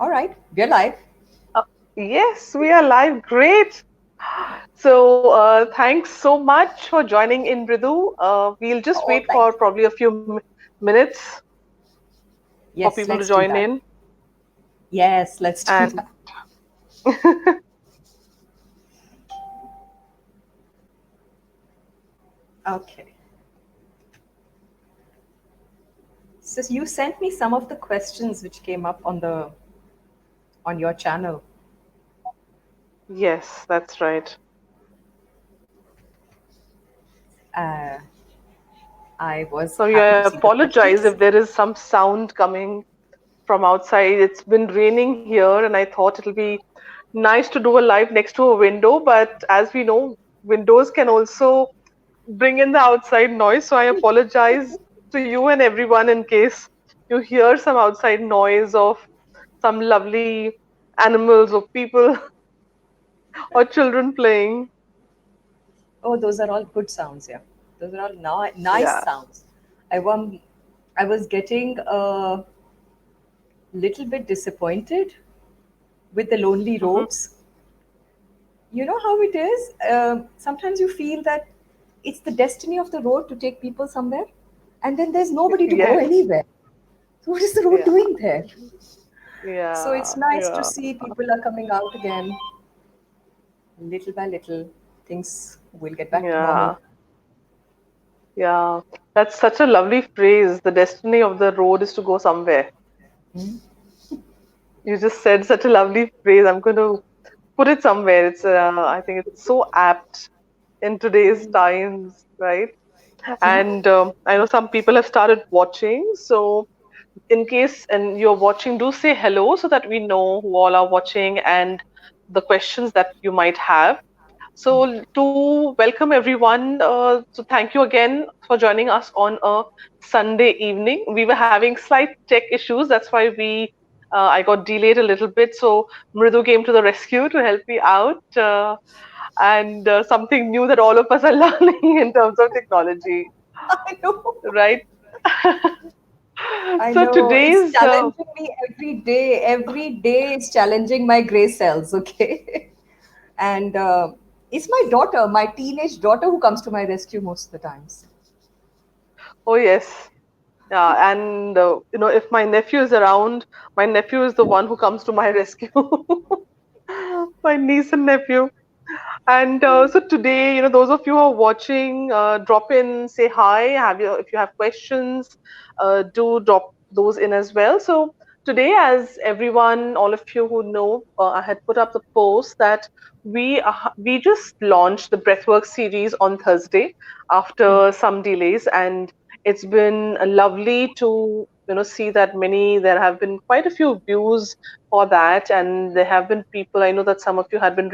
All right, we're live. Uh, yes, we are live. Great. So, thanks so much for joining in, Mridu. We'll just Oh, wait thank for you. probably a few minutes for Yes, people to let's do join that. in. Yes, let's do And that. Okay. So you sent me some of the questions which came up on your channel. yes, that's right. Uh, I was Sorry, happy I to see the apologize questions. if there is some sound coming from outside. It's been raining here, and I thought it'll be nice to do a live next to a window. But as we know, windows can also bring in the outside noise. So I apologize to you and everyone in case you hear some outside noise of some lovely animals or people or children playing. Oh, those are all good sounds, yeah. Those are all nice Yeah. sounds. I was I was getting a little bit disappointed with the lonely Hmm. roads. You know how it is? Sometimes you feel that it's the destiny of the road to take people somewhere, and then there's nobody to go Yes. anywhere. So what is the road Yeah. doing there? So Yeah. it's nice to Yeah. see people are coming out again, little by little. Things will get back to normal. Yeah. Yeah. That's such a lovely phrase. The destiny of the road is to go somewhere. Mm. You just said such a lovely phrase. I'm going to put it somewhere. I think it's so apt in today's times, right? Yeah. And I know some people have started watching. So, in case and you're watching, do say hello so that we know who all are watching and the questions that you might have. So, to welcome everyone, so thank you again for joining us on a Sunday evening. We were having slight tech issues, that's why I got delayed a little bit. So, Mridu came to the rescue to help me out. And something new that all of us are learning in terms of technology, I know. right? I So know. It's today's challenging me every day. Every day it's challenging my gray cells, okay? And it's my daughter, my teenage daughter, who comes to my rescue most of the times. oh yes, yeah, and if my nephew is around, my nephew is the one who comes to my rescue. My niece and nephew. And so today, those of you who are watching, drop in, say hi. If you have questions, do drop those in as well. So today, as everyone, all of you who know, I had put up the post that we just launched the Breathwork series on Thursday after some delays, and it's been lovely to see that there have been quite a few views for that, and there have been people. I know that some of you had been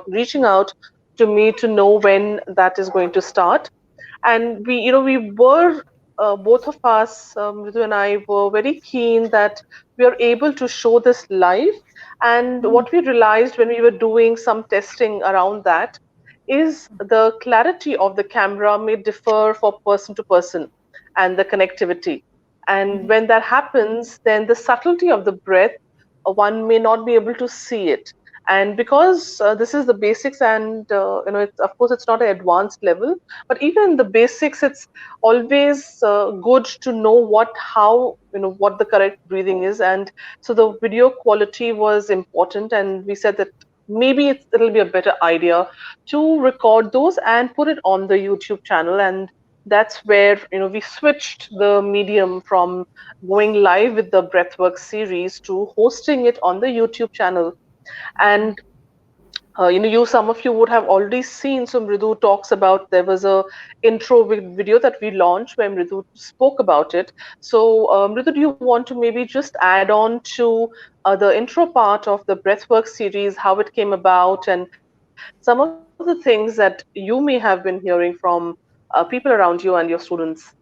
reaching out to me to know when that is going to start. And we were both of us, Mridu and I, were very keen that we are able to show this live. And what we realized when we were doing some testing around that is the clarity of the camera may differ for person to person and the connectivity. And when that happens, then the subtlety of the breath, one may not be able to see it. And because this is the basics, and it's, of course, it's not an advanced level, but even in the basics, it's always good to know what the correct breathing is. And so the video quality was important, and we said that maybe it'll be a better idea to record those and put it on the YouTube channel. And that's where we switched the medium from going live with the Breathwork series to hosting it on the YouTube channel. And some of you would have already seen. So Mridu talks about, there was a intro video that we launched where Mridu spoke about it. So Mridu, do you want to maybe just add on to the intro part of the Breathwork series, how it came about, and some of the things that you may have been hearing from people around you and your students?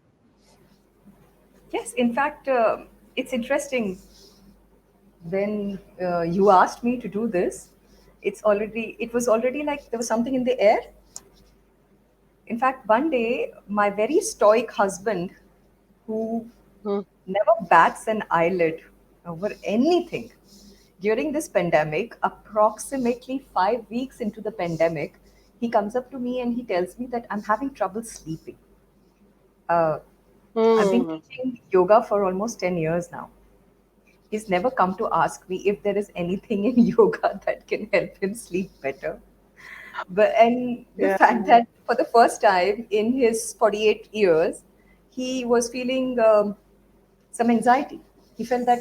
Yes, in fact, it's interesting when you asked me to do this. It was already like there was something in the air. In fact, one day, my very stoic husband, who Hmm. never bats an eyelid over anything, During this pandemic, approximately 5 weeks into the pandemic, he comes up to me and he tells me that I'm having trouble sleeping. Uh, I've been Hmm. teaching yoga for almost 10 years now. He's never come to ask me if there is anything in yoga that can help him sleep better. But and the Yeah. fact that for the first time in his 48 years, he was feeling some anxiety. He felt that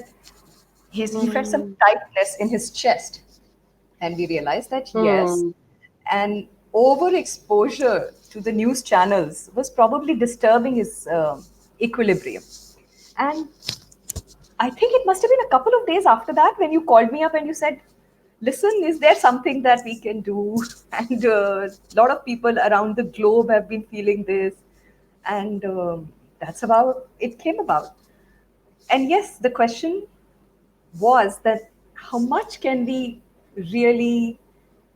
he felt some Hmm. tightness in his chest, and we realized that yes, Hmm. and overexposure to the news channels was probably disturbing his equilibrium. And I think it must have been a couple of days after that when you called me up and you said, "Listen, is there something that we can do?" And a lot of people around the globe have been feeling this, and that's about it came about. And yes, the question was that how much can we really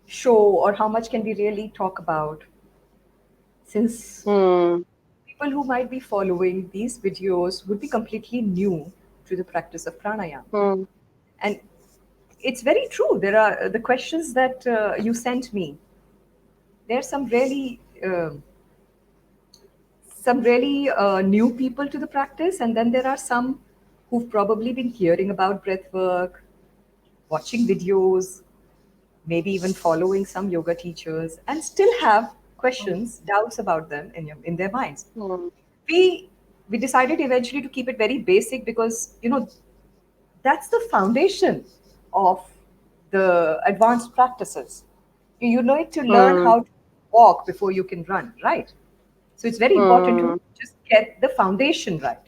show, or how much can we really talk about, since Hmm. people who might be following these videos would be completely new to the practice of pranayama. Hmm. And it's very true. There are the questions that you sent me. There's some really new people to the practice, and then there are some who've probably been hearing about breath work, watching videos, maybe even following some yoga teachers, and still have questions, doubts about them in their minds. Hmm. We we decided eventually to keep it very basic because that's the foundation of the advanced practices. You need to learn Hmm. how to walk before you can run, right? So it's very important to Hmm. just get the foundation right.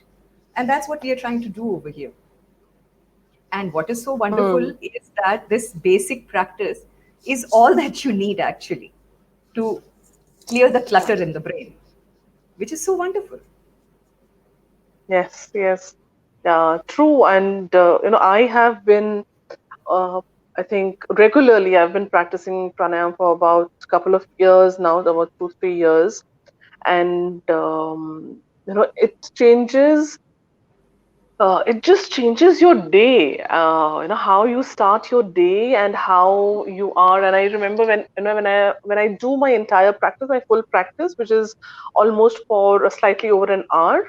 And that's what we are trying to do over here. And what is so wonderful Hmm. is that this basic practice is all that you need actually to clear the clutter in the brain, which is so wonderful. Yes. Yes. Yeah. True. And I have been, uh, I think regularly, I've been practicing pranayama for about a couple of years now, about 2, 3 years, and it changes. It just changes your day. How you start your day and how you are. And I remember when I do my entire practice, my full practice, which is almost for slightly over an hour,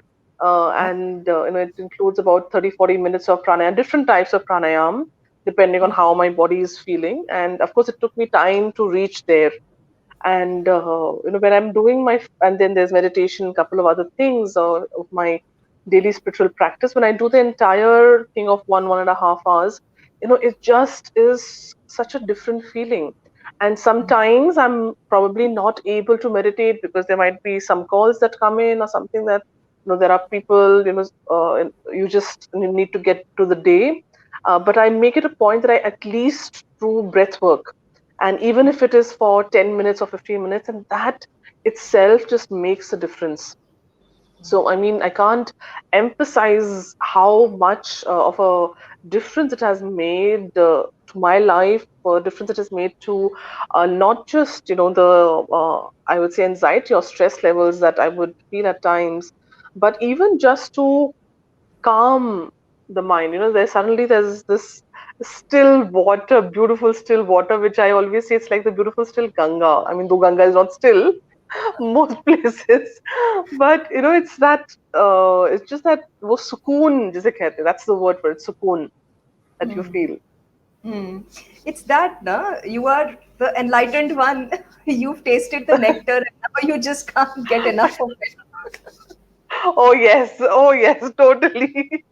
Uh, and it includes about 30-40 minutes of pranayama, different types of pranayam, depending on how my body is feeling. And of course, it took me time to reach there. And when I'm doing and then there's meditation, a couple of other things of my daily spiritual practice. When I do the entire thing of 1.5 hours, it just is such a different feeling. And sometimes I'm probably not able to meditate because there might be some calls that come in or something that there are people, you just need to get to the day. But I make it a point that I at least do breath work, and even if it is for 10 minutes or 15 minutes, and that itself just makes a difference. So I mean, I can't emphasize how much of a difference it has made to my life, or difference it has made to not just the I would say anxiety or stress levels that I would feel at times, but even just to calm the mind. There's this still water, beautiful still water, which I always say it's like the beautiful still Ganga. I mean, though Ganga is not still most places, but it's just that वो सुकून जिसे कहते हैं, that's the word for it, sukoon, that you feel. Hmm. It's that, no? You are the enlightened one. You've tasted the nectar, and now you just can't get enough of it. Oh yes, totally.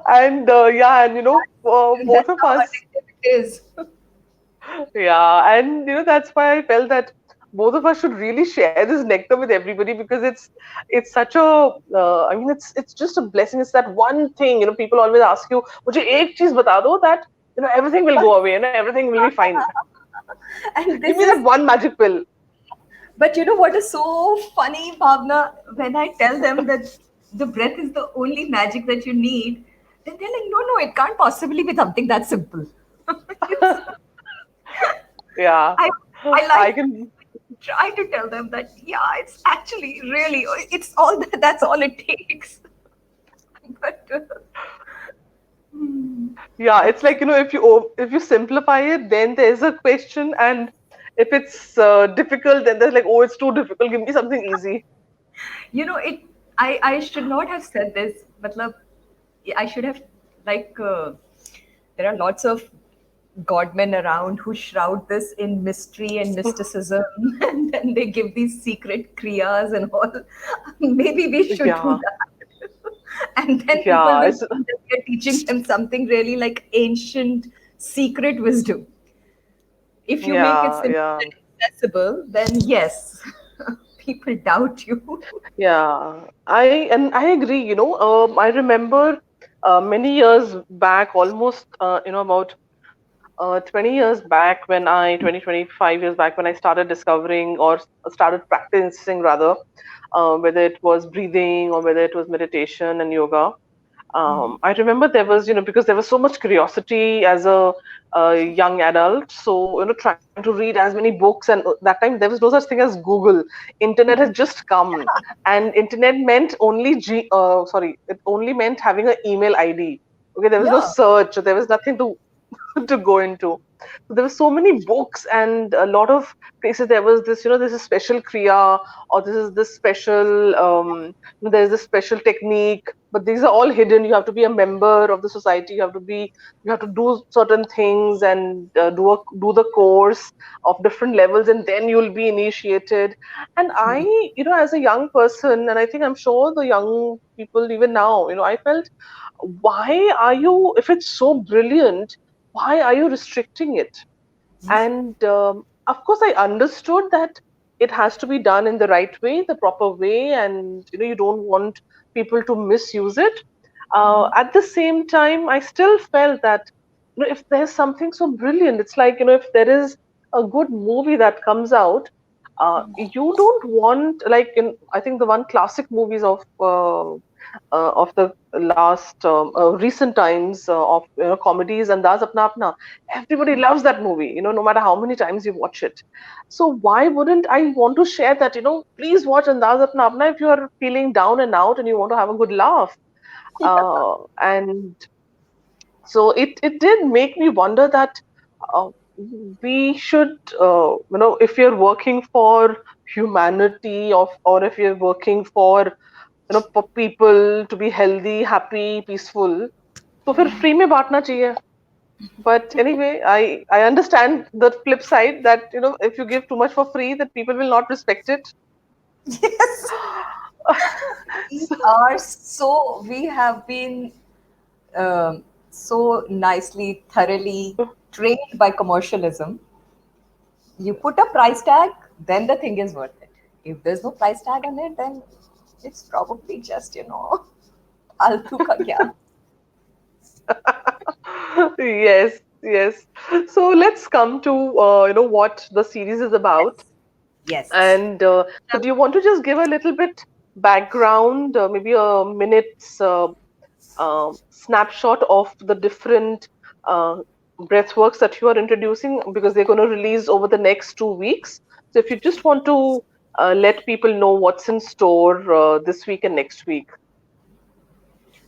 And yeah, and for both That's of how us. addictive it is. Yeah, and that's why I felt that both of us should really share this nectar with everybody, because it's such a I mean, it's just a blessing. It's that one thing, people always ask you, मुझे एक चीज बता दो that everything will go away, everything will be fine. And Give this me that is, one magic pill. but you know what is so funny, Bhavna? When I tell them that the breath is the only magic that you need, then they're like, no, no, it can't possibly be something that simple. It's, Yeah, I, I I like can. try to tell them that, yeah, it's actually really, it's all that's all it takes. But Yeah, it's like, if you simplify it, then there's a question, and if it's difficult, then there's like, oh, it's too difficult. Give me something easy. It. I should not have said this, but I should have like. There are lots of godmen around who shroud this in mystery and mysticism, and then they give these secret kriyas and all. Maybe we should do Yeah, that. And then people yeah, will it's think that we are teaching them something really like ancient, secret wisdom. If you make it yeah, simple yeah, and accessible, then yes, people doubt you. yeah. I agree. I remember many years back, almost about 20 years back, 25 years back, when I started discovering, or started practicing rather, whether it was breathing or whether it was meditation and yoga. I remember there was, because there was so much curiosity as a young adult. So, trying to read as many books, and that time there was no such thing as Google. Internet had just come, and internet meant only it only meant having an email ID. Okay, there was no Yeah. search, there was nothing to to go into. So there were so many books and a lot of places. There was this, there's a special kriya, or this is this special, there's this special technique, but these are all hidden. You have to be a member of the society. You have to do certain things, and do the course of different levels, and then you'll be initiated. And as a young person, and I think I'm sure the young people even now, I felt, why are you, if it's so brilliant, why are you restricting it? And of course, I understood that it has to be done in the right way, the proper way, and you don't want people to misuse it. At the same time, I still felt that, if there's something so brilliant, it's like, if there is a good movie that comes out, you don't want, like, in, I think the one classic movies of the last recent times, of comedies, and Andaz Apna Apna. Everybody loves that movie, no matter how many times you watch it. So why wouldn't I want to share that? Please watch Andaz Apna Apna if you are feeling down and out and you want to have a good laugh. And so it did make me wonder that uh, we should, if you're working for humanity, or if you're working for people to be healthy, happy, peaceful, तो फिर free में बांटना चाहिए. But anyway, I understand the flip side, that if you give too much for free, that people will not respect it. Yes. We So, are so, we have been so nicely, thoroughly trained by commercialism. You put a price tag, then the thing is worth it. If there's no price tag on it, then it's probably just, altu ka gyan. yes, yes. So let's come to what the series is about. Yes. Yes. And so, do you want to just give a little bit background, maybe a minute's snapshot of the different uh, breathworks that you are introducing, because they're going to release over the next 2 weeks. So, if you just want to let people know what's in store this week and next week.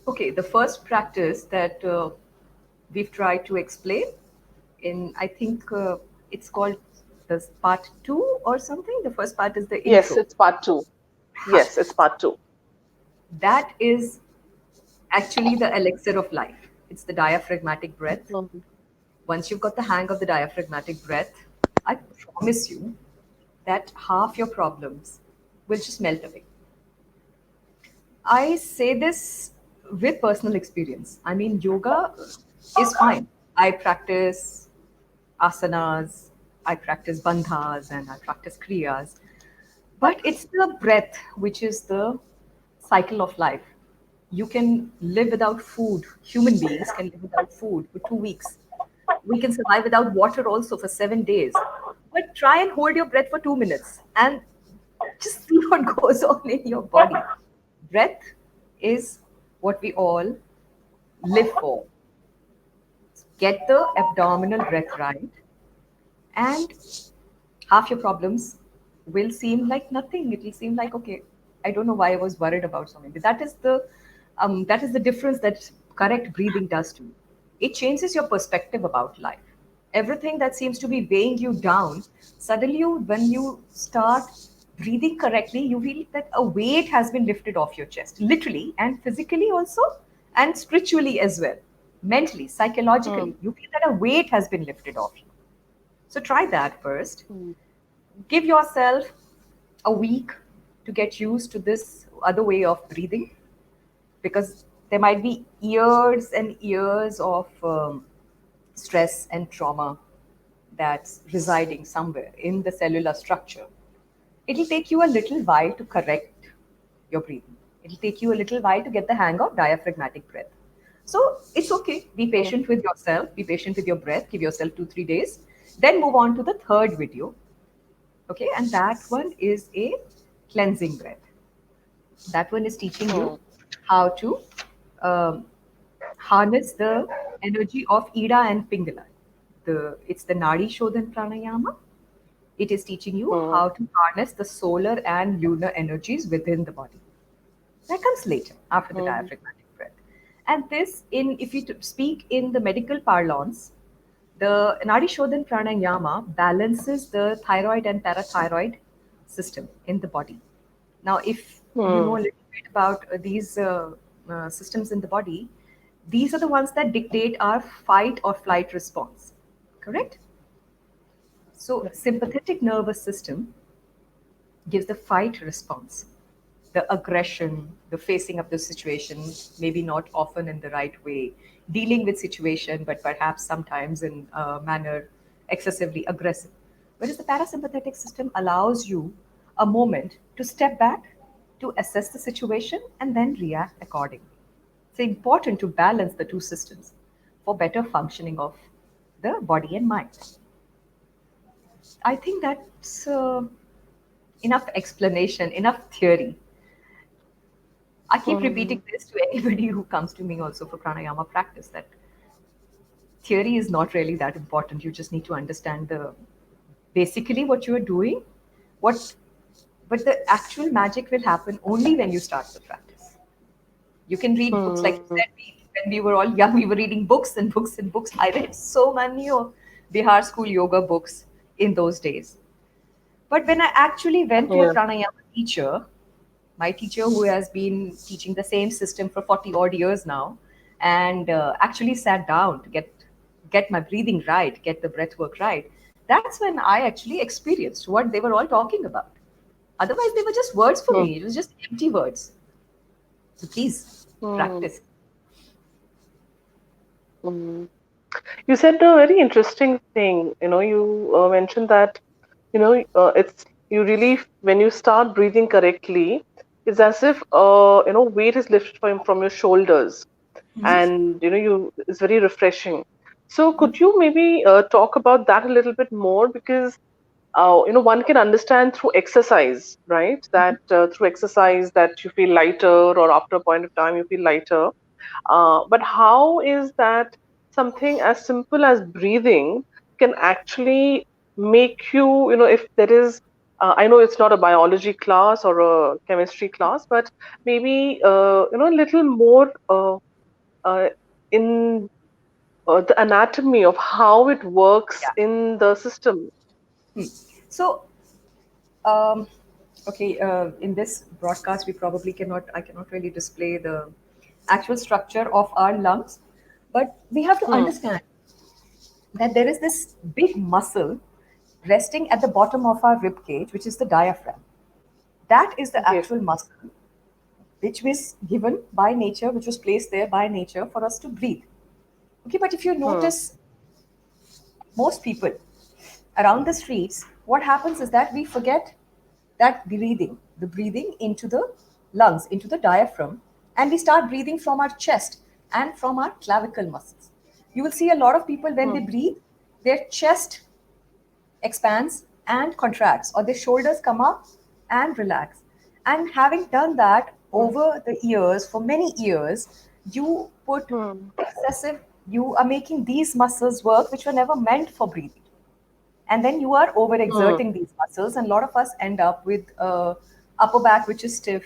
Okay, the first practice that we've tried to explain I think it's called the part two or something. The first part is the Yes, intro. it's part two. Yes, it's part two. That is actually the elixir of life. It's the diaphragmatic breath. Mhm. Once you've got the hang of the diaphragmatic breath, I promise you that half your problems will just melt away. I say this with personal experience. I mean, yoga is fine. I practice asanas, I practice bandhas, and I practice kriyas. But it's the breath which is the cycle of life. You can live without food. Human beings can live without food for 2 weeks. We can survive without water also for 7 days. But try and hold your breath for 2 minutes and just see what goes on in your body. Breath is what we all live for. Get the abdominal breath right, and half your problems will seem like nothing. It will seem like, okay, I don't know why I was worried about something. That is the difference that correct breathing does to you. It changes your perspective about life. Everything that seems to be weighing you down, suddenly when you start breathing correctly, you feel that a weight has been lifted off your chest, literally and physically also, and spiritually as well. Mentally, Hmm. psychologically, you feel that a weight has been lifted off you. So try that first. Hmm. Give yourself a week to get used to this other way of breathing, because there might be years and years of stress and trauma that's residing somewhere in the cellular structure. It'll take you a little while to correct your breathing. It'll take you a little while to get the hang of diaphragmatic breath. So it's okay. Be Hmm. patient with yourself, be patient with your breath, give yourself 2, 3 days. Then move on to the third video. Okay, and that one is a cleansing breath. That one is teaching Hmm. you how to um, harness the energy of Ida and Pingala. It's the Nadi Shodhan Pranayama. It is teaching you Hmm. how to harness the solar and lunar energies within the body. That comes later, after the Hmm. diaphragmatic breath. And this, in if you speak in the medical parlance, the Nadi Shodhan Pranayama balances the thyroid and parathyroid system in the body. Now, if you know Hmm. a little bit about these systems in the body, these are the ones that dictate our fight or flight response. Correct? So, sympathetic nervous system gives the fight response, the aggression, the facing up the situation, maybe not often in the right way, dealing with situation, but perhaps sometimes in a manner excessively aggressive. Whereas the parasympathetic system allows you a moment to step back, to assess the situation, and then react accordingly. It's important to balance the two systems for better functioning of the body and mind. I think that's enough explanation, enough theory. I keep Hmm. repeating this to anybody who comes to me also for pranayama practice, that theory is not really that important. You just need to understand the basically what you are doing, what but the actual magic will happen only when you start the practice. You can read books, like you Hmm. said, when we were all young, we were reading books and books and books. I read so many of Bihar school yoga books in those days. But when I actually went to a Yeah. pranayama teacher, my teacher who has been teaching the same system for 40 odd years now, and actually sat down to get my breathing right, get the breath work right, that's when I actually experienced what they were all talking about. Otherwise, they were just words for Hmm. me. It was just empty words. So please Hmm. practice. Hmm. You said a very interesting thing. You mentioned that, it's you really, when you start breathing correctly, it's as if, weight is lifted from your shoulders, and it's very refreshing. So could you maybe talk about that a little bit more? Because one can understand through exercise, right? That through exercise that you feel lighter, or after a point of time you feel lighter. But how is that something as simple as breathing can actually make you, if there is, I know it's not a biology class or a chemistry class, but maybe, a little more uh, in the anatomy of how it works Yeah. in the system. So, okay, in this broadcast, I cannot really display the actual structure of our lungs, but we have to Hmm. understand that there is this big muscle resting at the bottom of our rib cage, which is the diaphragm. That is the Yes. actual muscle which was given by nature, which was placed there by nature for us to breathe. Okay, but if you Hmm. notice, most people around the streets, what happens is that we forget that breathing, the breathing into the lungs, into the diaphragm, and we start breathing from our chest and from our clavicle muscles. You will see a lot of people when Hmm. they breathe, their chest expands and contracts, or their shoulders come up and relax. And having done that Hmm. over the years, for many years, you put Hmm. excessive, you are making these muscles work which were never meant for breathing. And then you are Hmm. overexerting these muscles, and a lot of us end up with upper back which is stiff.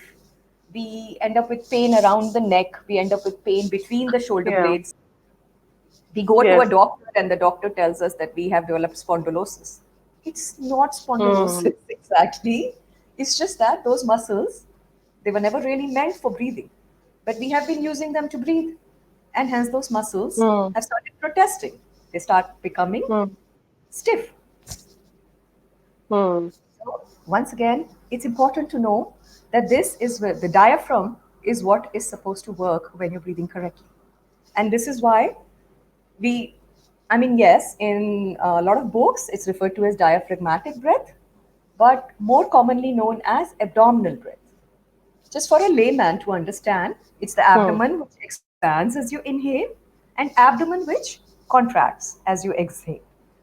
We end up with pain around the neck. We end up with pain between the shoulder Yeah. blades. We go to a Yes. doctor and the doctor tells us that we have developed spondylosis. It's not Hmm. spondylosis exactly. It's just that those muscles, they were never really meant for breathing. But we have been using them to breathe. And hence those muscles Hmm. have started protesting. They start becoming Hmm. stiff. Hmm. So once again, it's important to know that this is where the diaphragm is what is supposed to work when you're breathing correctly. And this is why we, I mean, yes, in a lot of books, it's referred to as diaphragmatic breath, but more commonly known as abdominal breath. Just for a layman to understand, it's the Hmm. abdomen which expands as you inhale and abdomen which contracts as you exhale.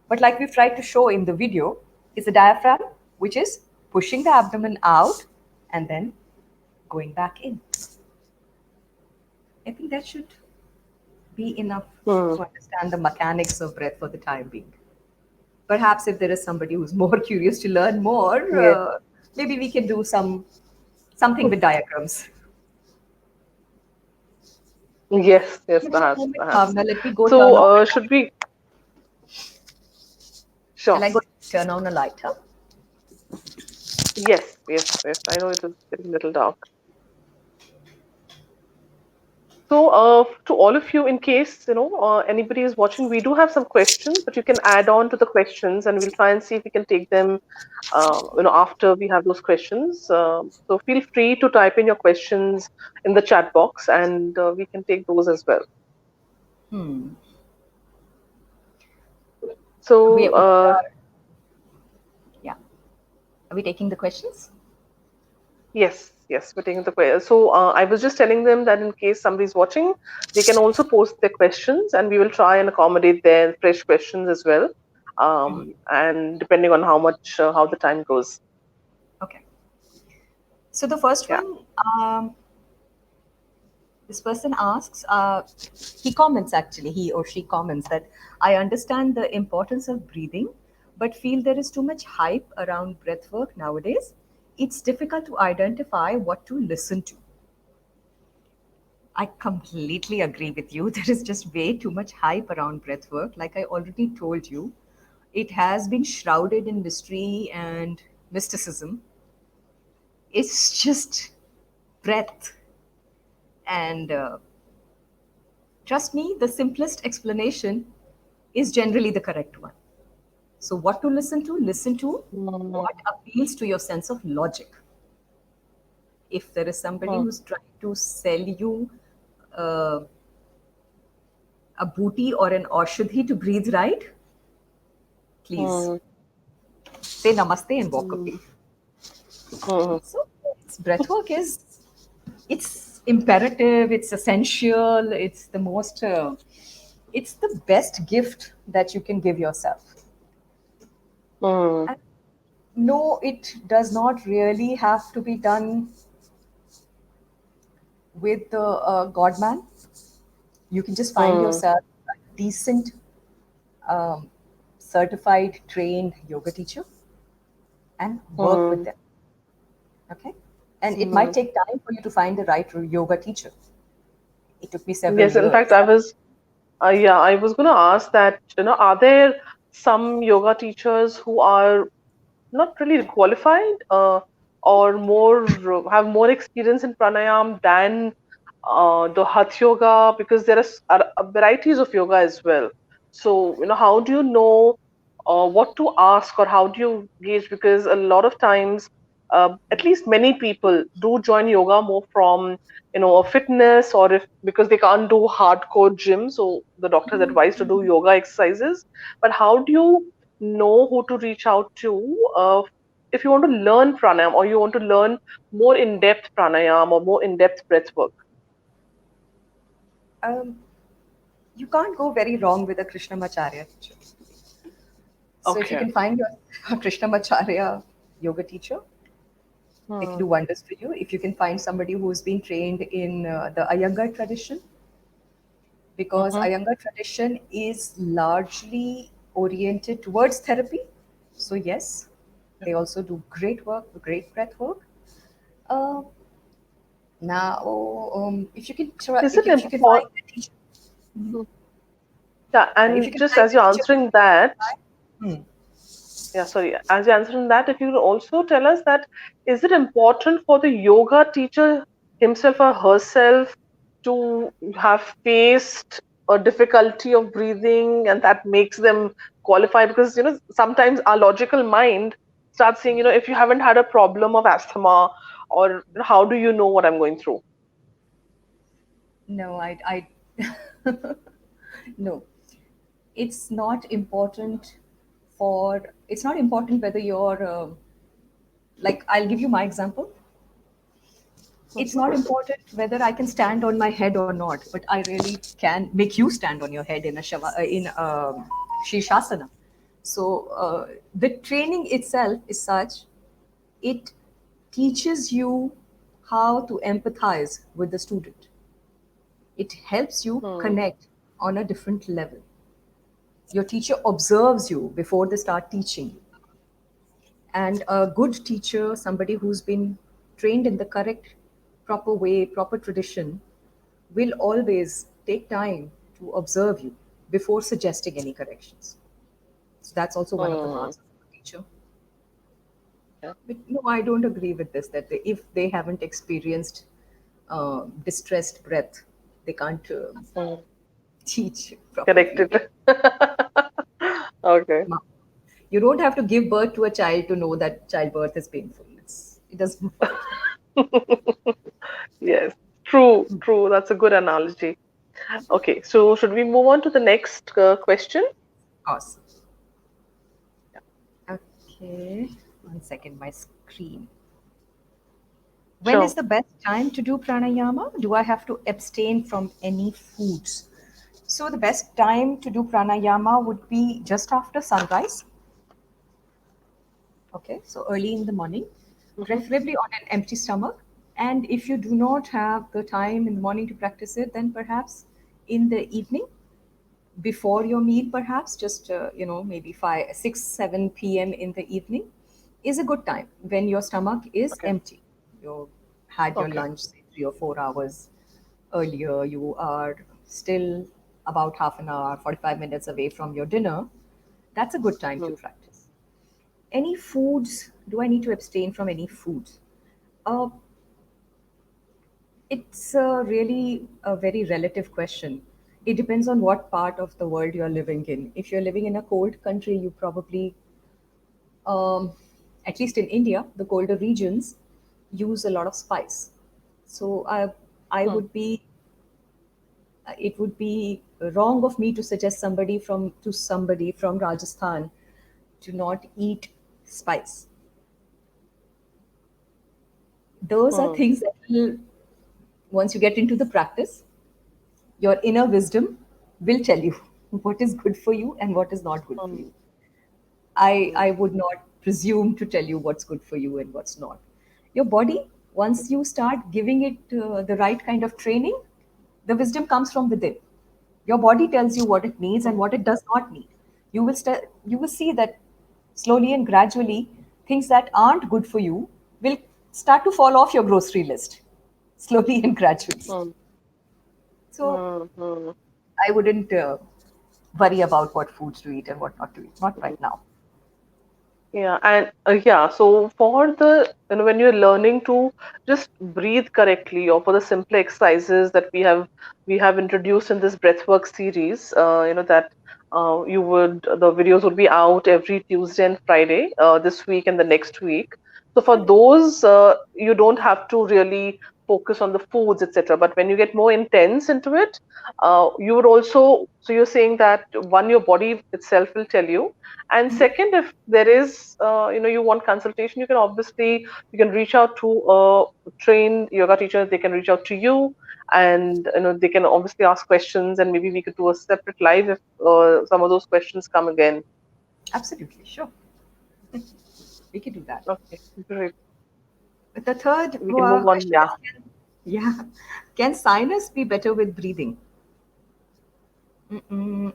But like we've tried to show in the video, it's the diaphragm which is pushing the abdomen out and then going back in. I think that should be enough Hmm. to understand the mechanics of breath for the time being. Perhaps if there is somebody who's more curious to learn more, Yes. maybe we can do something with diagrams. Yes. Yes. Just a Perhaps. moment, Perhaps. Bhavna. Let me go turn So, on the should light. we? Shall Sure. I go turn on a light? Huh? Yes. Yes. Yes. I know it is getting a little dark. So, to all of you, in case anybody is watching, we do have some questions, but you can add on to the questions, and we'll try and see if we can take them, after we have those questions. So, feel free to type in your questions in the chat box, and we can take those as well. Hmm. So, We are, yeah. Are we taking the questions? yes, yes, we're taking the questions. So, I was just telling them that in case somebody's watching, they can also post their questions, and we will try and accommodate their fresh questions as well. And depending on how the time goes. Okay. So the first Yeah. one, this person asks, he comments actually, he or she comments that I understand the importance of breathing, but feel there is too much hype around breath work nowadays. It's difficult to identify what to listen to. I completely agree with you. There is just way too much hype around breathwork. Like I already told you, it has been shrouded in mystery and mysticism. It's just breath. And trust me, the simplest explanation is generally the correct one. So, what to listen to? Listen to Mm, what appeals to your sense of logic. If there is somebody mm, who's trying to sell you uh, a booty or an aushadhi to breathe right, please mm, say namaste and walk mm, away. mm, So breathwork is it's imperative, it's essential, it's the most it's the best gift that you can give yourself. mm, And no, it does not really have to be done with the God man. You can just find mm, yourself a decent, um, certified, trained yoga teacher and work with mm, them. Okay, and it might mm. take time for you to find the right yoga teacher. It took me several Yes, in fact, years. I was going to ask that, are there some yoga teachers who are not really qualified, or have more experience in pranayam than the Hatha yoga, because there are varieties of yoga as well. So, how do you know what to ask, or how do you gauge? Because a lot of times, at least many people do join yoga more from, a fitness, or if because they can't do hardcore gym, so the doctors advise to do yoga exercises. But how do you know who to reach out to if you want to learn pranayam, or you want to learn more in-depth pranayam or more in-depth breath work? Um, you can't go very wrong with a Krishnamacharya teacher. So if you Okay. can find your Krishnamacharya yoga teacher, they can Hmm. do wonders for you. If you can find somebody who's been trained in the Iyengar tradition, because Mm-hmm. Iyengar tradition is largely oriented towards therapy. So yes, they also do great work, great breath work. Uh, now, if you can try, Is it if you can find important? a teacher, Yeah, If you and can just find as a you're teacher who answering can that, empathize. Hmm. yeah, sorry, as you're answering that, if you could also tell us that is it important for the yoga teacher himself or herself to have faced a difficulty of breathing and that makes them qualify? Because, sometimes our logical mind starts saying, if you haven't had a problem of asthma, or how do you know what I'm going through? No, no. It's not important it's not important whether you're, like, I'll give you my example. It's Mhm. not important whether I can stand on my head or not, but I really can make you stand on your head in a in Shirshasana. So the training itself is such, it teaches you how to empathize with the student. It helps you Hmm. connect on a different level. Your teacher observes you before they start teaching. And a good teacher, somebody who's been trained in the correct, proper way, proper tradition, will always take time to observe you before suggesting any corrections. So that's also one of the Hmm. marks of a good teacher. Yeah. But no, I don't agree with this, that if they haven't experienced distressed breath, they can't Hmm. teach properly. Corrected. Okay. You don't have to give birth to a child to know that childbirth is painful. It doesn't work. Yes, true, true. That's a good analogy. Okay, so should we move on to the next question? Awesome. Okay. One second, my screen. When is Sure. the best time to do pranayama? Do I have to abstain from any foods? So, the best time to do pranayama would be just after sunrise. Okay, so early in the morning, Mm-hmm. preferably on an empty stomach. And if you do not have the time in the morning to practice it, then perhaps in the evening before your meal, perhaps just maybe 5 6 7 p.m. in the evening is a good time when your stomach is Okay. empty. You had your Okay. lunch, say, 3 or 4 hours earlier. You are still about half an hour, 45 minutes away from your dinner. That's a good time to Mm. practice. Any foods? Do I need to abstain from any foods? uh, it's really a very relative question. It depends on what part of the world you're living in. If you're living in a cold country, you probably, um, at least in India, the colder regions use a lot of spice. So I Mm. would be, it would be wrong of me to suggest somebody from Rajasthan to not eat spice. Those are Mm. things that will, once you get into the practice, your inner wisdom will tell you what is good for you and what is not good for Mm. you. I Mm. would not presume to tell you what's good for you and what's not. Your body, once you start giving it the right kind of training, the wisdom comes from within. Your body tells you what it needs and Mm. what it does not need. You will see that slowly and gradually, things that aren't good for you will start to fall off your grocery list, slowly and gradually. Mm. So Mm. Mm. I wouldn't worry about what foods to eat and what not to eat. Not right now. Yeah, and yeah, so for the, when you're learning to just breathe correctly, or for the simple exercises that we have introduced in this breathwork series, that the videos would be out every Tuesday and Friday, this week and the next week. So for those, you don't have to really focus on the foods, etc. But when you get more intense into it, you would also, so you're saying that one, your body itself will tell you, and second, if there is, you want consultation, you can reach out to a trained yoga teacher. They can reach out to you, and they can obviously ask questions, and maybe we could do a separate live if some of those questions come again. Absolutely, sure. We can do that. Okay, great. But the third We can move on. question Yeah. is, yeah, can sinus be better with breathing? Mm-mm.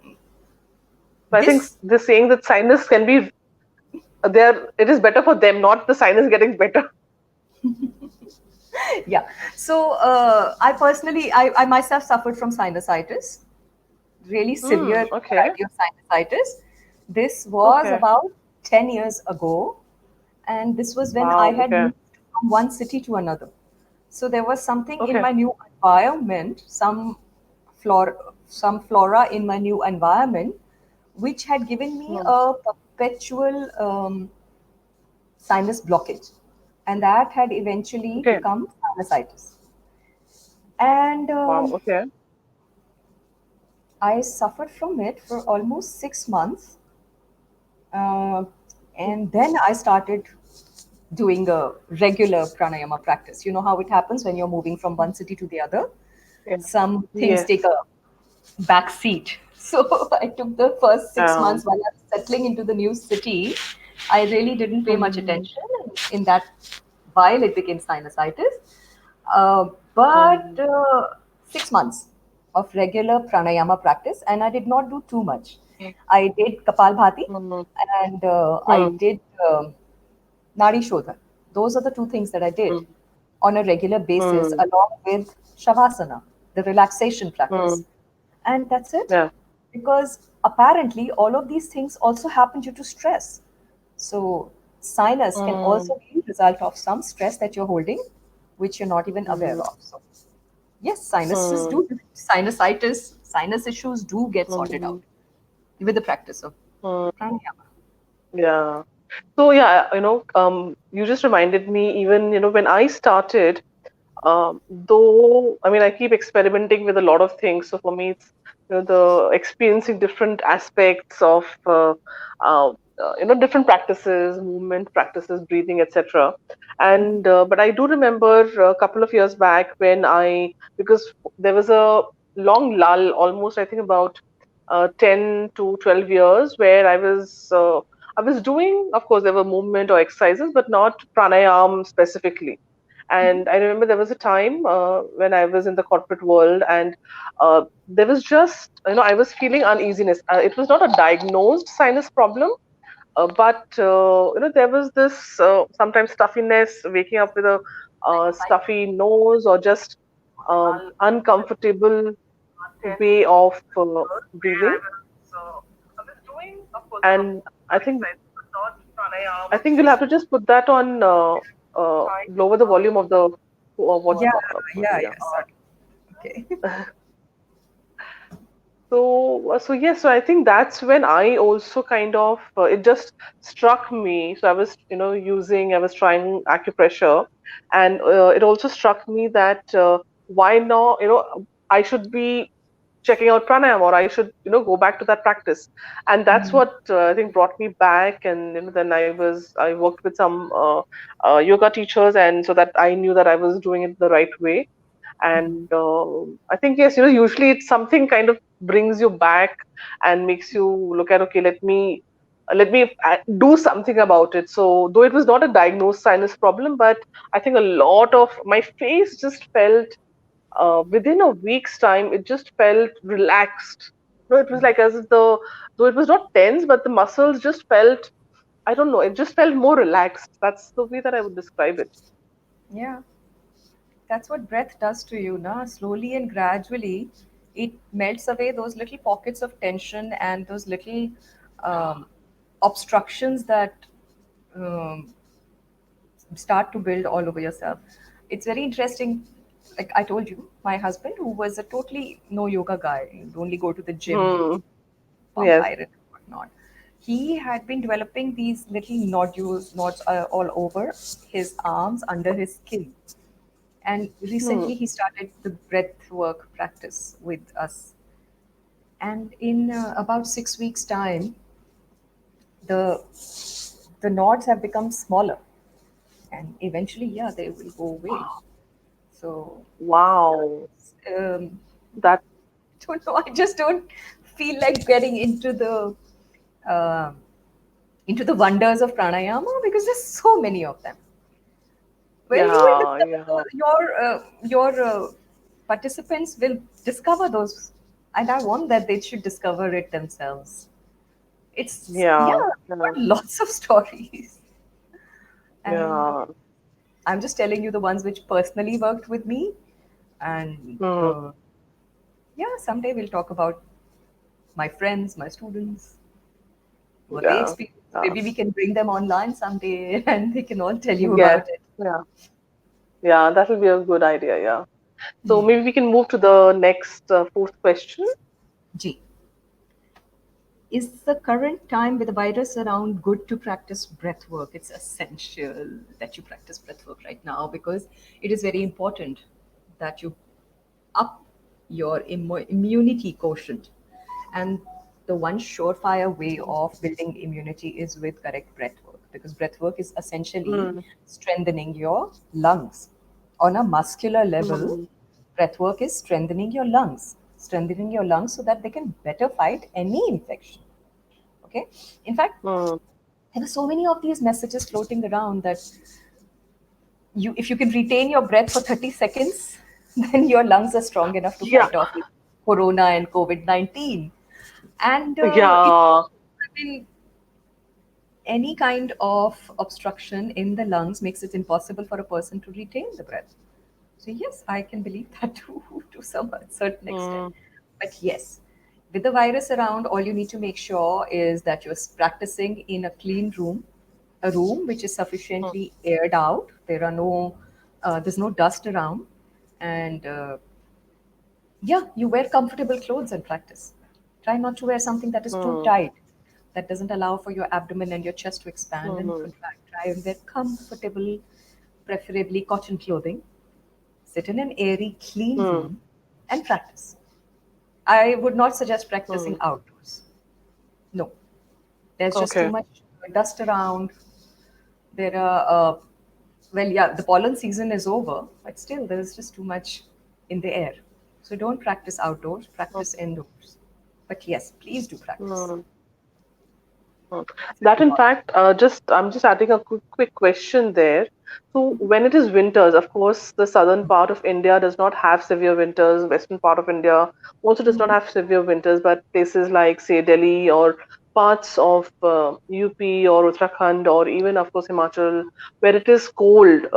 So I think This, the saying that sinus can be there, it is better for them, not the sinus getting better. yeah. So I personally, I myself suffered from sinusitis. really Hmm. severe Okay. variety of sinusitis. This was Okay. about 10 years ago, and this was when I Wow. had Okay. moved from one city to another. So there was something in Okay. my new environment, flora, some flora in my new environment, which had given me Hmm. a perpetual sinus blockage, and that had eventually Okay. become sinusitis. And Wow. Okay. I suffered from it for almost 6 months. Uh, and then I started doing a regular pranayama practice. You know how it happens when you're moving from one city to the other? Yeah. Some things take Yes. a back seat. So I took the first six Um. months while I was settling into the new city. I really didn't pay much Hmm. attention. In that while it became sinusitis. But Hmm. 6 months of regular pranayama practice, and I did not do too much. I did Kapalbhati Hmm. and I Hmm. did Nadi Shodhan. Those are the two things that I did Hmm. on a regular basis, Hmm. along with Shavasana, the relaxation Hmm. practice. And that's it. Yeah. Because apparently, all of these things also happen due to stress. So, sinus can Hmm. also be a result of some stress that you're holding, which you're not even aware Hmm. of. So, yes, Hmm. sinusitis, sinus issues do get sorted Hmm. out with the practice of Hmm. pranayama. Yeah. So yeah, you just reminded me, even, when I started, though, I mean, I keep experimenting with a lot of things. So for me, it's, the experiencing different aspects of, different practices, movement practices, breathing, etc. And but I do remember a couple of years back when because there was a long lull, almost I think about 10 to 12 years, where I was doing, of course, there were movement or exercises, but not pranayam specifically. And I remember there was a time when I was in the corporate world, and there was just, I was feeling uneasiness. It was not a diagnosed sinus problem, but there was this sometimes stuffiness, waking up with a stuffy nose, or just uncomfortable way of breathing. And I think I think you'll have to just put that on, lower the volume of the what Yeah, yeah. sorry. Okay. So yes, so I think that's when I also kind of, it just struck me. So I was trying acupressure, and it also struck me that why not, I should be checking out pranayama, or I should, go back to that practice. And that's what I think brought me back. And then I worked with some yoga teachers, and so that I knew that I was doing it the right way. And I think, yes, usually it's something kind of brings you back and makes you look at, okay, let me do something about it. So though it was not a diagnosed sinus problem, but I think a lot of my face just felt, within a week's time, it just felt relaxed. It was like as if though it was not tense, but the muscles just felt, I don't know, it just felt more relaxed. That's the way that I would describe it. Yeah, that's what breath does to you, na? Slowly and gradually, it melts away those little pockets of tension and those little um, obstructions that um, start to build all over yourself. It's very interesting. Like I told you, my husband, who was a totally no yoga guy, he'd only go to the gym, Hmm. pump Yes. iron, and whatnot. He had been developing these little nodes all over his arms, under his skin. And Hmm. recently he started the breath work practice with us. And in about 6 weeks' time, the the knots have become smaller, and eventually, yeah, they will go away. So, Wow. um, That don't know. I just don't feel like getting uh, into the wonders of pranayama because there's so many of them. Well, you will Yeah, discover yeah, your participants will discover those, and I want that they should discover it themselves. It's yeah, yeah, I've yeah, got lots of stories, and yeah. I'm just telling you the ones which personally worked with me, and Hmm. yeah, someday we'll talk about. my friends, my students, what they Yeah. experience. Yeah. Maybe we can bring them online someday and they can all tell you Yes. about it. Yeah. Yeah. That will be a good idea. Yeah. So maybe we can move to the next fourth question. G. Is the current time with the virus around good to practice breath work? It's essential that you practice breath work right now because it is very important that you up your immunity quotient. And the one surefire way of building immunity is with correct breath work because breath work is essentially Mm, strengthening your lungs. On a muscular level, mm, breath work is strengthening your lungs so that they can better fight any infection. Okay. In fact, mm. there were so many of these messages floating around that you if you can retain your breath for 30 seconds then your lungs are strong enough to Yeah. fight off with corona and covid-19 and Yeah. I mean, any kind of obstruction in the lungs makes it impossible for a person to retain the breath. So yes, I can believe that too, to some certain extent. Mm, But yes, with the virus around, all you need to make sure is that you're practicing in a clean room, a room which is mm, sufficiently aired out. There's no dust around, and yeah, you wear comfortable clothes and practice. Try not to wear something that is too mm, tight, that doesn't allow for your abdomen and your chest to expand and mm, contract. Try and wear comfortable, preferably cotton clothing. Sit in an airy, clean mm. room and practice. I would not suggest practicing Mm. outdoors. No, there's just too Okay. much dust around. There are, well, yeah, the pollen season is over, but still, there's just too much in the air. So don't practice outdoors, practice indoors. But yes, please do practice. Mm. Mm. It's very That, in important. fact, just I'm just adding a quick question there. So, when it is winters, of course, the southern part of India does not have severe winters. Western part of India also does not have severe winters, but places like, say, Delhi or parts of UP or Uttarakhand or even, of course, Himachal, where it is cold,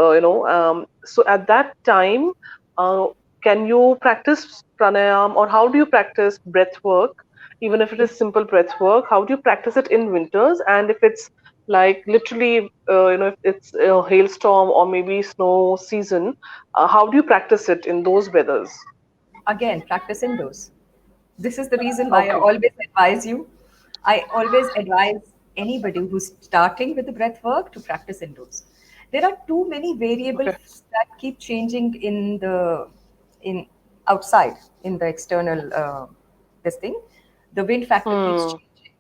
so at that time, uh, can you practice pranayam, or how do you practice breath work? Even if it is simple breath work, how do you practice it in winters? And if it's like literally, if it's a hailstorm or maybe snow season, how do you practice it in those weathers? Again, practice indoors. This is the reason why Okay. I always advise anybody who's starting with the breath work to practice indoors. There are too many Okay. variables that keep changing in outside in the external this thing. The wind factor keeps Hmm. changing,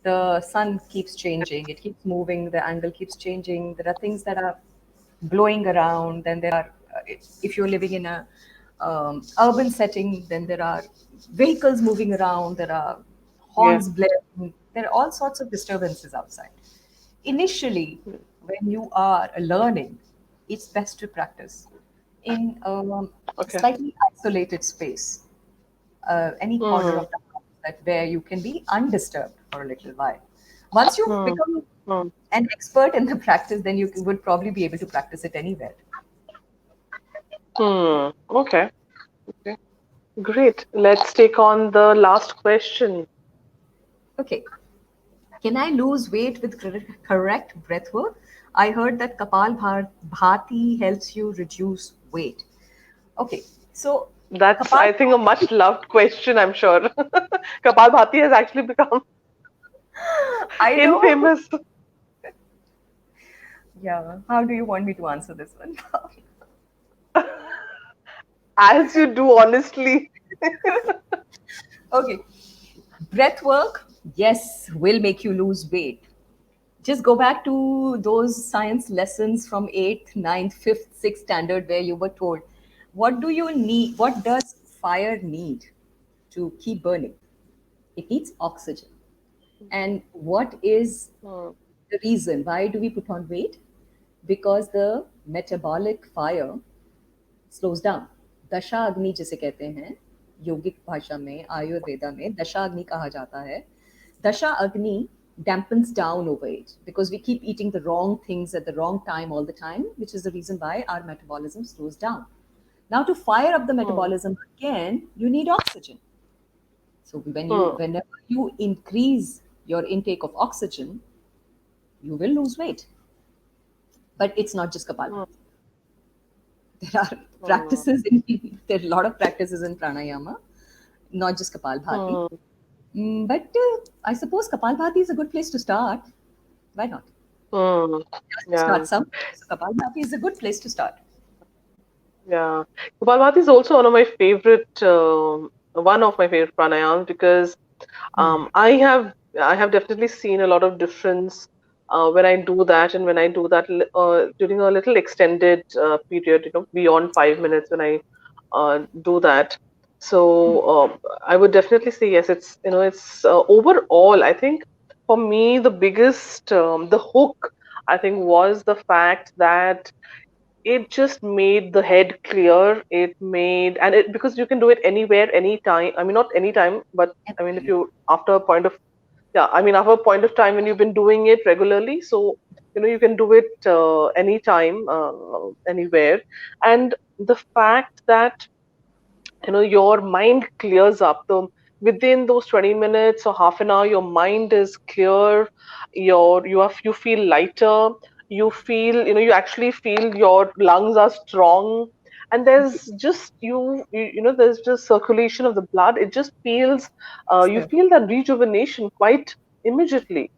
the sun keeps changing, it keeps moving, the angle keeps changing, there are things that are blowing around, then there are if you're living in a urban setting, then there are vehicles moving around, there are Yeah. horns blaring, there are all sorts of disturbances outside. Initially, when you are learning, it's best to practice in a Okay. slightly isolated space, any corner Hmm. of the house that where you can be undisturbed for a little while. Once you've Hmm. become Hmm. an expert in the practice, then you would probably be able to practice it anywhere. Hmm. Okay. Okay. Great. Let's take on the last question. Okay. Can I lose weight with correct breath work? I heard that Bhati helps you reduce weight. Okay. So, That's, Kapal I think, a much loved question, I'm sure. Kapal Bhati has actually become I know. infamous. Yeah. How do you want me to answer this one? As you do, honestly. Okay. Breath work, yes, will make you lose weight. Just go back to those science lessons from 8th, ninth, 5th, 6th standard where you were told, what do you need? What does fire need to keep burning? It needs oxygen. And what is Hmm. the reason? Why do we put on weight? Because the metabolic fire slows down. दशा अग्नि जिसे कहते हैं योगिक भाषा में आयुर्वेदा में दशा अग्नि कहा जाता है. Dasha Agni dampens down over age because we keep eating the wrong things at the wrong time all the time, which is the reason why our metabolism slows down. Now, to fire up the Hmm. metabolism again, you need oxygen. So Hmm. whenever you increase your intake of oxygen, you will lose weight. But it's not just Hmm. Kapalbhati. There are Hmm. practices in there are a lot of practices in pranayama, not just Kapalbhati. Hmm. But I suppose Kapalbhati is a good place to start. Why not? Hmm. Just Yeah. start somewhere. So Kapalbhati is a good place to start. Yeah. Kapalbhati is also one of my favorite pranayams because I have definitely seen a lot of difference when I do that and when I do that during a little extended period, beyond 5 minutes when I do that. So I would definitely say yes. It's overall. I think for me the hook I think was the fact that it just made the head clear. It made and it because you can do it anywhere, anytime. I mean, not anytime, but I mean, if Anyway, you after a point of yeah, I mean, after a point of time when you've been doing it regularly, so you can do it anytime, anywhere, and the fact that your mind clears up within those 20 minutes or half an hour your mind is clear, you feel lighter, you actually feel your lungs are strong, and there's just circulation of the blood. It just feels you so, feel that rejuvenation quite immediately.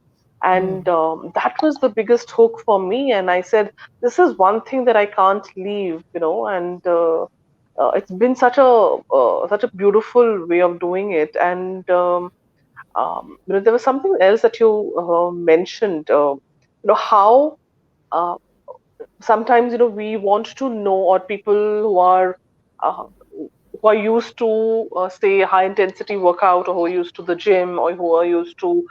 And that was the biggest hook for me, and I said this is one thing that I can't leave, and it's been such a beautiful way of doing it. And there was something else that you mentioned. How uh, sometimes we want to know, or people uh, who are used to say high intensity workout, or who are used to the gym, or who are used to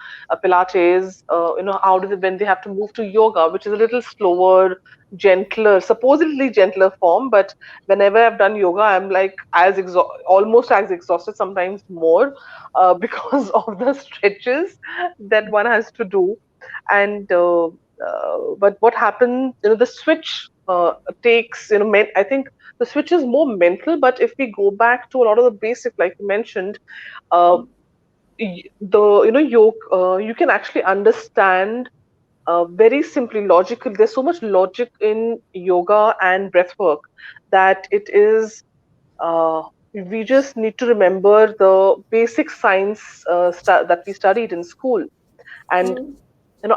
pilates, how does it when they have to move to yoga, which is a little slower, gentler, supposedly gentler form. But whenever I've done yoga, I'm like almost as exhausted, sometimes more, because of the stretches that one has to do. And but what happens, the switch takes, I think the switch is more mental. But if we go back to a lot of the basic, like you mentioned, uh, you can actually understand very simply, logically. There's so much logic in yoga and breath work that it is we just need to remember the basic science that we studied in school. And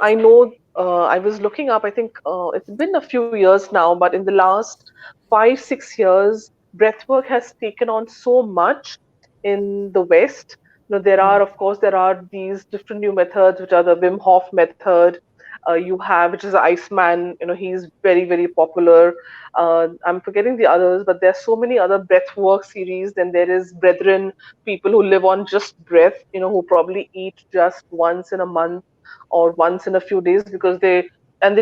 I know, I was looking up, I think it's been a few years now, but in the last 5 6 years, breathwork has taken on so much in the West. There are these different new methods, which are the Wim Hof method. You have, which is the Iceman. He's very, very popular. I'm forgetting the others, but there's so many other breathwork series. Then there is Brethren, people who live on just breath. Who probably eat just once in a month or once in a few days, because they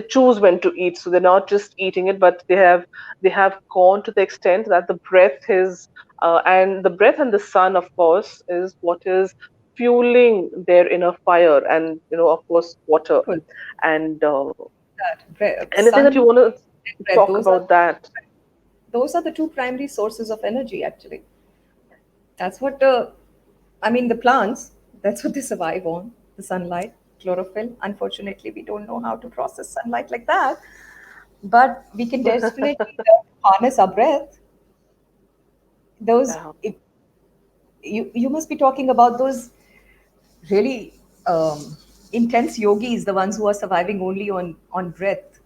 choose when to eat. So they're not just eating it, but they have gone to the extent that the breath is and the breath and the sun, of course, is what is fueling their inner fire. And of course, water. cool. And anything that you Sun want to and breath, talk about that? those are the two primary sources of energy, actually. That's what, I mean, the plants, that's what they survive on, the sunlight, chlorophyll. Unfortunately, we don't know how to process sunlight like that, but we can definitely harness our breath. Those, Yeah. you must be talking about those really intense yogis, the ones who are surviving only on breath.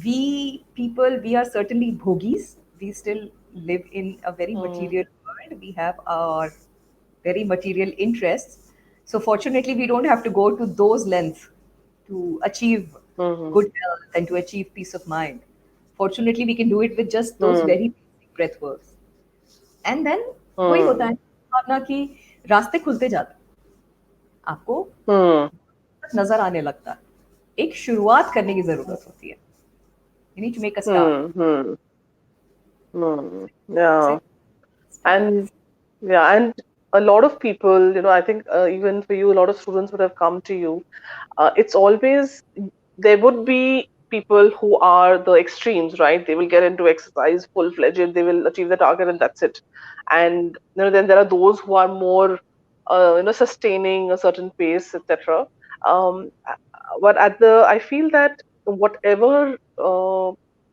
We people, we are certainly bhogis. We still live in a very Mm, material world. We have our very material interests. So fortunately, we don't have to go to those lengths to achieve mm, good health and to achieve peace of mind. Fortunately, we can do it with just those mm, very basic breath works. And then वही होता mm, है भावना कि रास्ते खुलते जाते हैं आपको mm, नजर आने लगता है एक शुरुआत करने की जरूरत होती है you need to make a start mm, mm, yeah. And yeah, and a lot of people, I think even for you, a lot of students would have come to you. It's always there would be people who are the extremes, right? They will get into exercise full-fledged, they will achieve the target, and that's it. And then there are those who are more. sustaining a certain pace, etc. But I feel that whatever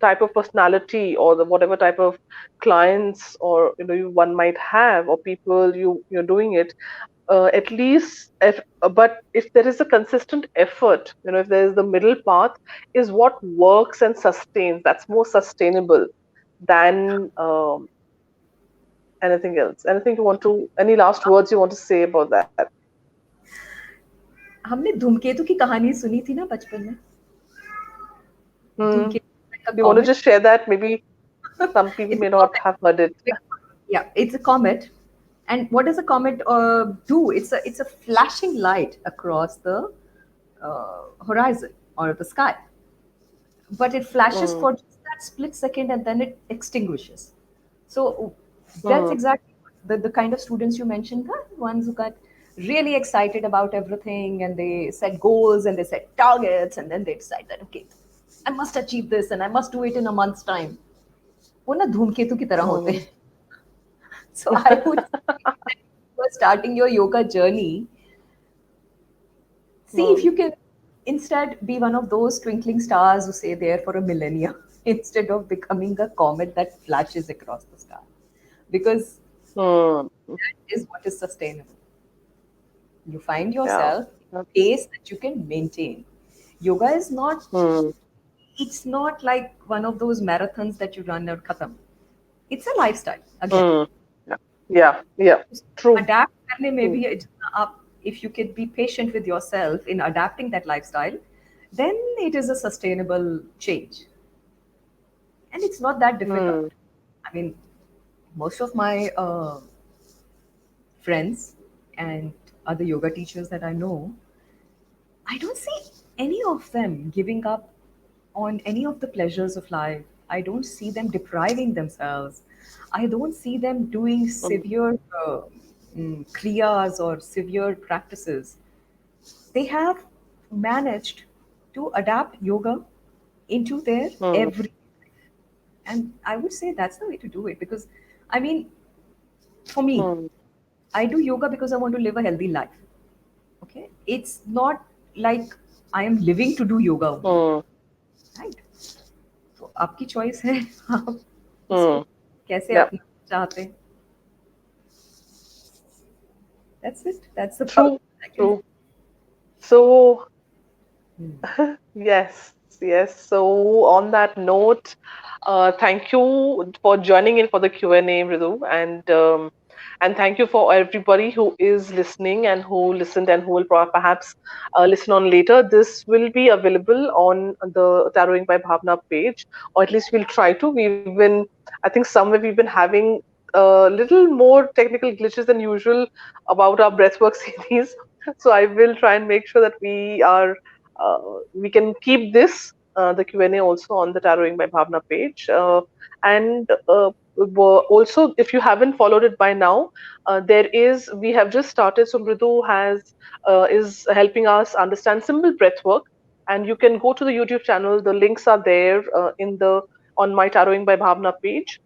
type of personality or whatever type of clients or one might have or people you're doing it, at least but if there is a consistent effort, if there is the middle path, is what works and sustains. That's more sustainable than anything else. Any last words you want to say about that? हमने धूमकेतु की कहानी सुनी थी ना बचपन में. Hmm. धूमकेतु का Do you want to comet. just share that? Maybe some people It's may a not comet. have heard it. Yeah, it's a comet. And what does a comet do? It's a flashing light across the horizon or the sky, but it flashes Hmm. for just that split second and then it extinguishes. So that's Hmm. exactly the kind of students you mentioned, the ones who got really excited about everything and they set goals and they set targets and then they decide that, okay, I must achieve this and I must do it in a month's time. वो ना धूमकेतु की तरह होते Hmm. हैं. So I would say that if you are starting your yoga journey, see if Hmm. you can instead be one of those twinkling stars who stay there for a millennia instead of becoming a comet that flashes across the sky. Because Hmm. that is what is sustainable. You find Yeah. yourself in a pace that you can maintain. Yoga is not, Hmm. it's not like one of those marathons that you run out khatam. It's a lifestyle again. Hmm. Yeah. Yeah. Yeah. True. Adapt करने में True. भी आप, if you can be patient with yourself in adapting that lifestyle, then it is a sustainable change. And it's not that difficult. Hmm. I mean, most of my friends and other yoga teachers that I know, I don't see any of them giving up on any of the pleasures of life. I don't see them depriving themselves. I don't see them doing Hmm. severe kriyas or severe practices. They have managed to adapt yoga into their Hmm. every, and I would say that's the way to do it. Because I mean, for me, Hmm. I do yoga because I want to live a healthy life. Okay, it's not like I am living to do yoga only, Hmm. right? तो आपकी choice है. आप उसको Hmm. कैसे Yeah. अपना चाहते हैं. That's it. That's about True. it, I guess. True. So Hmm. yes, yes. So on that note, thank you for joining in for the Q&A, Mridu, and thank you for everybody who is listening and who listened and who will perhaps listen on later. This will be available on the Tarrowing by Bhavna page, or at least we'll try to. I think somewhere we've been having a little more technical glitches than usual about our breathwork series. So I will try and make sure that uh, we can keep this the Q&A also on the Tarrowing by Bhavna page. And also, if you haven't followed it by now, we have just started. So Mridu is helping us understand simple breath work, and you can go to the YouTube channel. The links are there on my Tarrowing by Bhavna page.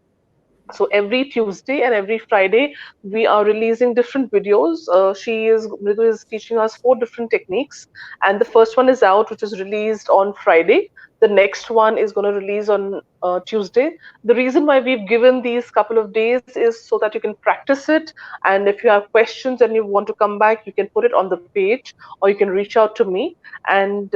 So every Tuesday and every Friday we are releasing different videos. Mridu is teaching us 4 different techniques, and the first one is out, which is released on Friday. The next one is going to release on Tuesday. The reason why we've given these couple of days is so that you can practice it, and if you have questions and you want to come back, you can put it on the page, or you can reach out to me. And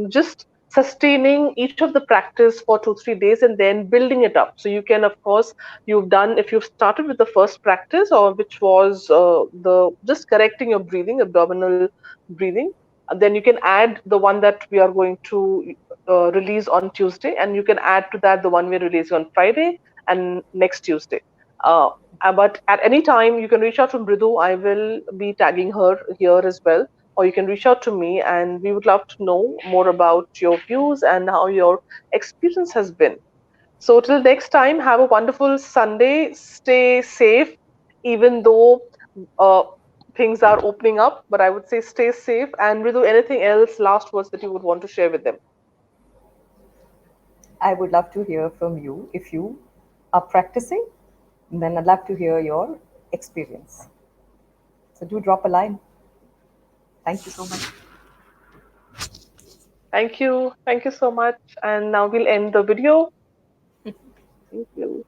just sustaining each of the practice for 2 3 days and then building it up. So you can, of course, if you've started with the first practice, or which was the just correcting your breathing, abdominal breathing, then you can add the one that we are going to release on Tuesday, and you can add to that the one we're releasing on Friday and next Tuesday. uh, but at any time you can reach out to Mridu. I will be tagging her here as well, or you can reach out to me, and we would love to know more about your views and how your experience has been. So till next time, have a wonderful Sunday. Stay safe, even though uh, things are opening up. But I would say stay safe. And Ridu, anything else, last words that you would want to share with them? I would love to hear from you if you are practicing. Then I'd love to hear your experience. So do drop a line. Thank you so much. Thank you so much. And now we'll end the video. Thank you.